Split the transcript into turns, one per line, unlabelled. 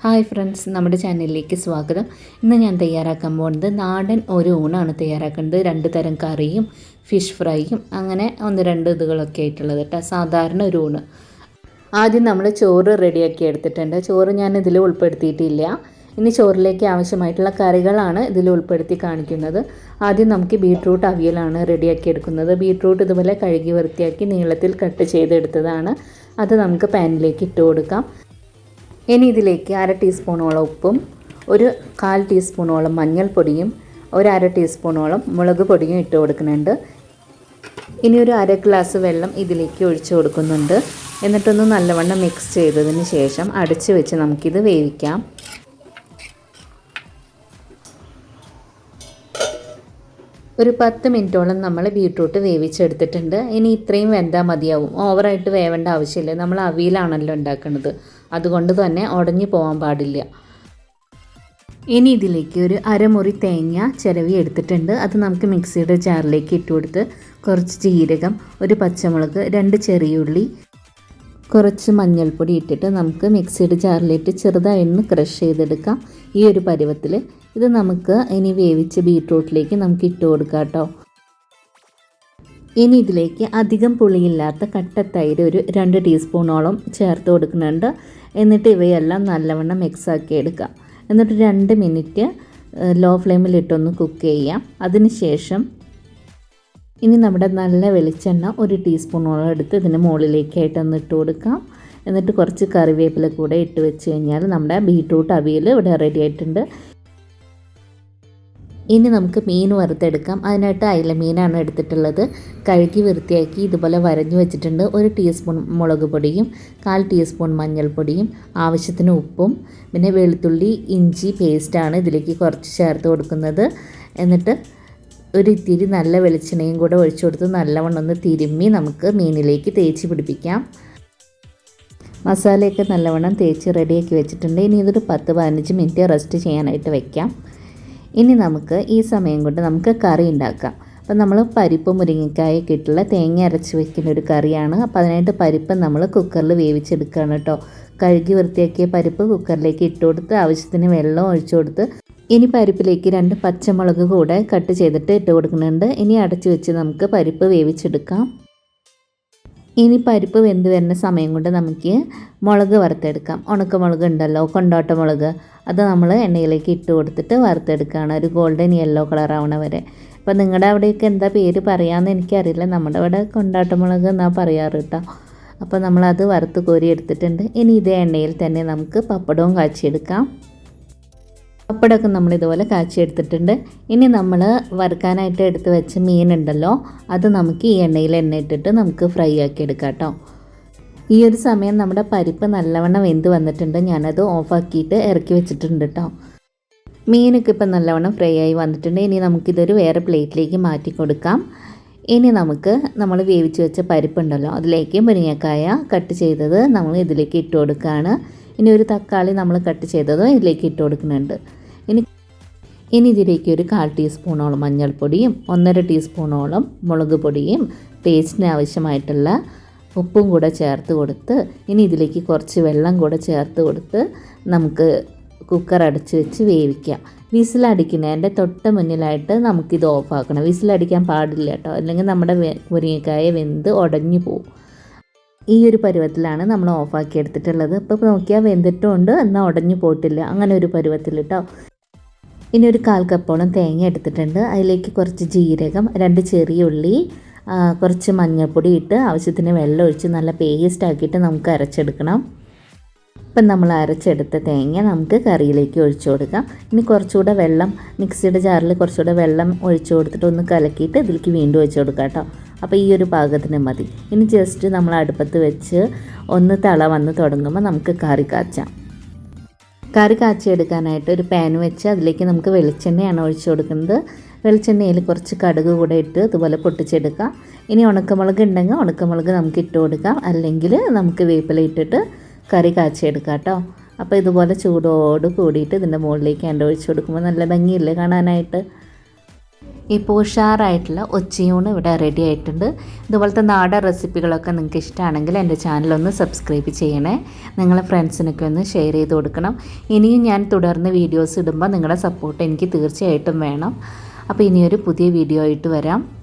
Hi friends, നമ്മുടെ ചാനലിലേക്ക് സ്വാഗതം. ഇന്ന് ഞാൻ തയ്യാറാക്കാൻ പോകുന്നത് നാടൻ ഒരു ഊണാണ് തയ്യാറാക്കുന്നത്. 2 തരം കറിയും ഫിഷ് ഫ്രൈയും അങ്ങനെ 1-2 ഇതുകളൊക്കെ ആയിട്ടുള്ളത് കേട്ടോ. സാധാരണ ഒരു ഊണ്. ആദ്യം നമ്മൾ ചോറ് റെഡിയാക്കി എടുത്തിട്ടുണ്ട്. ചോറ് ഞാൻ ഇതിൽ ഉൾപ്പെടുത്തിയിട്ടില്ല. ഇനി ചോറിലേക്ക് ആവശ്യമായിട്ടുള്ള കറികളാണ് ഇതിൽ ഉൾപ്പെടുത്തി കാണിക്കുന്നത്. ആദ്യം നമുക്ക് ബീട്രൂട്ട് അവിയലാണ് റെഡിയാക്കി എടുക്കുന്നത്. ബീട്രൂട്ട് ഇതുപോലെ കഴുകി വൃത്തിയാക്കി നീളത്തിൽ കട്ട് ചെയ്തെടുത്തതാണ്. അത് നമുക്ക് പാനിലേക്ക് ഇട്ട് കൊടുക്കാം. ഇനി ഇതിലേക്ക് 1/2 ടീസ്പൂണോളം ഉപ്പും 1/4 ടീസ്പൂണോളം മഞ്ഞൾപ്പൊടിയും 1/2 ടീസ്പൂണോളം മുളക് പൊടിയും ഇട്ട് കൊടുക്കുന്നുണ്ട്. ഇനി ഒരു 1/2 ഗ്ലാസ് വെള്ളം ഇതിലേക്ക് ഒഴിച്ച് കൊടുക്കുന്നുണ്ട്. എന്നിട്ടൊന്ന് നല്ലവണ്ണം മിക്സ് ചെയ്തതിന് ശേഷം അടച്ച് വെച്ച് നമുക്കിത് വേവിക്കാം. ഒരു 10 മിനിറ്റോളം നമ്മൾ ബീട്രൂട്ട് വേവിച്ചെടുത്തിട്ടുണ്ട്. ഇനി ഇത്രയും വെന്താൽ മതിയാവും. ഓവറായിട്ട് വേവേണ്ട ആവശ്യമില്ല. നമ്മൾ അവിയലാണല്ലോ ഉണ്ടാക്കുന്നത്, അതുകൊണ്ട് തന്നെ ഉടഞ്ഞു പോകാൻ പാടില്ല. ഇനി ഇതിലേക്ക് ഒരു അരമുറി തേങ്ങ ചിരവി എടുത്തിട്ടുണ്ട്. അത് നമുക്ക് മിക്സിയുടെ ജാറിലേക്ക് ഇട്ട് കൊടുത്ത് കുറച്ച് ജീരകം, ഒരു പച്ചമുളക്, 2 ചെറിയുള്ളി, കുറച്ച് മഞ്ഞൾപ്പൊടി ഇട്ടിട്ട് നമുക്ക് മിക്സിയുടെ ജാറിലിട്ട് ചെറുതായി ക്രഷ് ചെയ്തെടുക്കാം. ഈ ഒരു പരുവത്തിൽ ഇത് നമുക്ക് ഇനി വേവിച്ച് ബീട്രൂട്ടിലേക്ക് നമുക്ക് ഇട്ട് കൊടുക്കാം കേട്ടോ. ഇനി ഇതിലേക്ക് അധികം പുളിയില്ലാത്ത കട്ടത്തൈര് ഒരു 2 ടീസ്പൂണോളം ചേർത്ത് കൊടുക്കുന്നുണ്ട്. എന്നിട്ട് ഇവയെല്ലാം നല്ലവണ്ണം മിക്സാക്കി എടുക്കാം. എന്നിട്ട് 2 മിനിറ്റ് ലോ ഫ്ലെയിമിലിട്ടൊന്ന് കുക്ക് ചെയ്യാം. അതിനുശേഷം ഇനി നമ്മുടെ നല്ല വെളിച്ചെണ്ണ 1 ടീസ്പൂണോളം എടുത്ത് ഇതിന് മുകളിലേക്കായിട്ടൊന്ന് ഇട്ട് കൊടുക്കാം. എന്നിട്ട് കുറച്ച് കറിവേപ്പില കൂടെ ഇട്ട് വെച്ച് കഴിഞ്ഞാൽ നമ്മുടെ ബീട്രൂട്ട് അവിയൽ ഇവിടെ റെഡി ആയിട്ടുണ്ട്. ഇനി നമുക്ക് മീൻ വറുത്തെടുക്കാം. അതിനായിട്ട് അയില മീനാണ് എടുത്തിട്ടുള്ളത്. കഴുകി വൃത്തിയാക്കി ഇതുപോലെ വരഞ്ഞു വെച്ചിട്ടുണ്ട്. 1 ടീസ്പൂൺ മുളക് പൊടിയും 1/4 ടീസ്പൂൺ മഞ്ഞൾപ്പൊടിയും ആവശ്യത്തിന് ഉപ്പും പിന്നെ വെളുത്തുള്ളി ഇഞ്ചി പേസ്റ്റാണ് ഇതിലേക്ക് കുറച്ച് ചേർത്ത് കൊടുക്കുന്നത്. എന്നിട്ട് ഒരു ഇത്തിരി നല്ല വെളിച്ചെണ്ണയും കൂടെ ഒഴിച്ചു കൊടുത്ത് നല്ലവണ്ണം ഒന്ന് തിരുമ്മി നമുക്ക് മീനിലേക്ക് തേച്ച് പിടിപ്പിക്കാം. മസാലയൊക്കെ നല്ലവണ്ണം തേച്ച് റെഡിയാക്കി വെച്ചിട്ടുണ്ട്. ഇനി ഇതൊരു 10-15 മിനിറ്റ് റെസ്റ്റ് ചെയ്യാനായിട്ട് വയ്ക്കാം. ഇനി നമുക്ക് ഈ സമയം കൊണ്ട് നമുക്ക് കറി ഉണ്ടാക്കാം. അപ്പം നമ്മൾ പരിപ്പ് മുരിങ്ങക്കായൊക്കെ ഇട്ടുള്ള തേങ്ങ അരച്ച് വെക്കുന്ന ഒരു കറിയാണ്. അപ്പോൾ അതിനായിട്ട് പരിപ്പ് നമ്മൾ കുക്കറിൽ വേവിച്ചെടുക്കുകയാണ് കേട്ടോ. കഴുകി വൃത്തിയാക്കിയ പരിപ്പ് കുക്കറിലേക്ക് ഇട്ട് കൊടുത്ത് ആവശ്യത്തിന് വെള്ളം ഒഴിച്ചു കൊടുത്ത് ഇനി പരിപ്പിലേക്ക് 2 പച്ചമുളക് കൂടെ കട്ട് ചെയ്തിട്ട് ഇട്ട് കൊടുക്കുന്നുണ്ട്. ഇനി അടച്ചു വെച്ച് നമുക്ക് പരിപ്പ് വേവിച്ചെടുക്കാം. ഇനി പരിപ്പ് വെന്ത് വരുന്ന സമയം കൊണ്ട് നമുക്ക് മുളക് വറുത്തെടുക്കാം. ഉണക്കമുളക് ഉണ്ടല്ലോ, കൊണ്ടാട്ട മുളക്, അത് നമ്മൾ എണ്ണയിലേക്ക് ഇട്ട് കൊടുത്തിട്ട് വറുത്തെടുക്കുകയാണ് ഒരു ഗോൾഡൻ യെല്ലോ കളർ ആവണ വരെ. അപ്പോൾ നിങ്ങളുടെ അവിടെയൊക്കെ എന്താ പേര് പറയാമെന്ന് എനിക്കറിയില്ല. നമ്മുടെ അവിടെ കൊണ്ടാട്ട മുളക് എന്നാണ് പറയാറ് കേട്ടോ. അപ്പോൾ നമ്മളത് വറുത്ത് കോരി എടുത്തിട്ടുണ്ട്. ഇനി ഇതേ എണ്ണയിൽ തന്നെ നമുക്ക് പപ്പടവും കാച്ചിയെടുക്കാം. പപ്പടമൊക്കെ നമ്മളിതുപോലെ കാച്ചിയെടുത്തിട്ടുണ്ട്. ഇനി നമ്മൾ വറുക്കാനായിട്ട് എടുത്ത് വെച്ച മീനുണ്ടല്ലോ, അത് നമുക്ക് ഈ എണ്ണയിൽ ഇട്ടിട്ട് നമുക്ക് ഫ്രൈ ആക്കി എടുക്കാം കേട്ടോ. ഈ ഒരു സമയം നമ്മുടെ പരിപ്പ് നല്ലവണ്ണം വെന്ത് വന്നിട്ടുണ്ട്. ഞാനത് ഓഫാക്കിയിട്ട് ഇറക്കി വെച്ചിട്ടുണ്ട് കേട്ടോ. മീനൊക്കെ ഇപ്പം നല്ലവണ്ണം ഫ്രൈ ആയി വന്നിട്ടുണ്ട്. ഇനി നമുക്കിതൊരു വേറെ പ്ലേറ്റിലേക്ക് മാറ്റി കൊടുക്കാം. ഇനി നമുക്ക് നമ്മൾ വേവിച്ച് വെച്ച പരിപ്പുണ്ടല്ലോ, അതിലേക്ക് മുരിങ്ങക്കായ കട്ട് ചെയ്തത് നമ്മൾ ഇതിലേക്ക് ഇട്ട് കൊടുക്കുകയാണ്. ഇനി ഒരു തക്കാളി നമ്മൾ കട്ട് ചെയ്തതും ഇതിലേക്ക് ഇട്ട് കൊടുക്കുന്നുണ്ട്. ഇനി ഇതിലേക്ക് ഒരു 1/4 ടീസ്പൂണോളം മഞ്ഞൾപ്പൊടിയും 1/2 ടീസ്പൂണോളം മുളക് പൊടിയും ടേസ്റ്റിന് ആവശ്യമായിട്ടുള്ള ഉപ്പും കൂടെ ചേർത്ത് കൊടുത്ത് ഇനി ഇതിലേക്ക് കുറച്ച് വെള്ളം കൂടെ ചേർത്ത് കൊടുത്ത് നമുക്ക് കുക്കർ അടച്ച് വെച്ച് വേവിക്കാം. വിസിലടിക്കുന്നതിൻ്റെ തൊട്ട് മുന്നിലായിട്ട് നമുക്കിത് ഓഫാക്കണം. വിസിലടിക്കാൻ പാടില്ല കേട്ടോ, അല്ലെങ്കിൽ നമ്മുടെ മുരിങ്ങക്കായ വെന്ത് ഉടഞ്ഞു പോകും. ഈ ഒരു പരുവത്തിലാണ് നമ്മൾ ഓഫാക്കി എടുത്തിട്ടുള്ളത്. ഇപ്പോൾ നോക്കിയാൽ വെന്തിട്ടുമുണ്ട്, എന്നാൽ ഉടഞ്ഞു പോയിട്ടില്ല, അങ്ങനെ ഒരു പരുവത്തിൽ കേട്ടോ. ഇനി ഒരു 1/4 കപ്പോളം തേങ്ങ എടുത്തിട്ടുണ്ട്. അതിലേക്ക് കുറച്ച് ജീരകം, 2 ചെറിയ ഉള്ളി, കുറച്ച് മഞ്ഞൾപ്പൊടി ഇട്ട് ആവശ്യത്തിന് വെള്ളം ഒഴിച്ച് നല്ല പേസ്റ്റ് ആക്കിയിട്ട് നമുക്ക് അരച്ചെടുക്കണം. ഇപ്പം നമ്മൾ അരച്ചെടുത്ത തേങ്ങ നമുക്ക് കറിയിലേക്ക് ഒഴിച്ചു കൊടുക്കാം. ഇനി കുറച്ചുകൂടെ വെള്ളം മിക്സിയുടെ ജാറിൽ കുറച്ചുകൂടെ വെള്ളം ഒഴിച്ചു കൊടുത്തിട്ട് ഒന്ന് കലക്കിയിട്ട് ഇതിലേക്ക് വീണ്ടും ഒഴിച്ചു കൊടുക്കാം കേട്ടോ. അപ്പോൾ ഈ ഒരു പാകത്തിന് മതി. ഇനി ജസ്റ്റ് നമ്മൾ അടുപ്പത്ത് വെച്ച് ഒന്ന് തിള വന്ന് തുടങ്ങുമ്പോൾ നമുക്ക് കറി കാച്ചാം. കറി കാച്ചിയെടുക്കാനായിട്ട് ഒരു പാൻ വെച്ച് അതിലേക്ക് നമുക്ക് വെളിച്ചെണ്ണയാണ് ഒഴിച്ചു കൊടുക്കുന്നത്. വെളിച്ചെണ്ണയിൽ കുറച്ച് കടുക് കൂടെ ഇട്ട് ഇതുപോലെ പൊട്ടിച്ചെടുക്കാം. ഇനി ഉണക്കമുളക് ഉണ്ടെങ്കിൽ ഉണക്കമുളക് നമുക്ക് ഇട്ട് കൊടുക്കാം, അല്ലെങ്കിൽ നമുക്ക് വേപ്പില ഇട്ടിട്ട് കറി കാച്ചിയെടുക്കാം കേട്ടോ. അപ്പോൾ ഇതുപോലെ ചൂടോട് കൂടിയിട്ട് ഇതിൻ്റെ മുകളിലേക്ക് ഒഴിച്ചു കൊടുക്കുമ്പോൾ നല്ല ഭംഗിയില്ലേ കാണാനായിട്ട്. ഇപ്പോൾ ഉഷാറായിട്ടുള്ള ഉച്ചയൂണ് ഇവിടെ റെഡി ആയിട്ടുണ്ട്. ഇതുപോലത്തെ നാടൻ റെസിപ്പികളൊക്കെ നിങ്ങൾക്ക് ഇഷ്ടമാണെങ്കിൽ എൻ്റെ ചാനലൊന്ന് സബ്സ്ക്രൈബ് ചെയ്യണേ. നിങ്ങളെ ഫ്രണ്ട്സിനൊക്കെ ഒന്ന് ഷെയർ ചെയ്ത് കൊടുക്കണം. ഇനിയും ഞാൻ തുടർന്ന് വീഡിയോസ് ഇടുമ്പോൾ നിങ്ങളുടെ സപ്പോർട്ട് എനിക്ക് തീർച്ചയായിട്ടും വേണം. അപ്പോൾ ഇനിയൊരു പുതിയ വീഡിയോ ആയിട്ട് വരാം.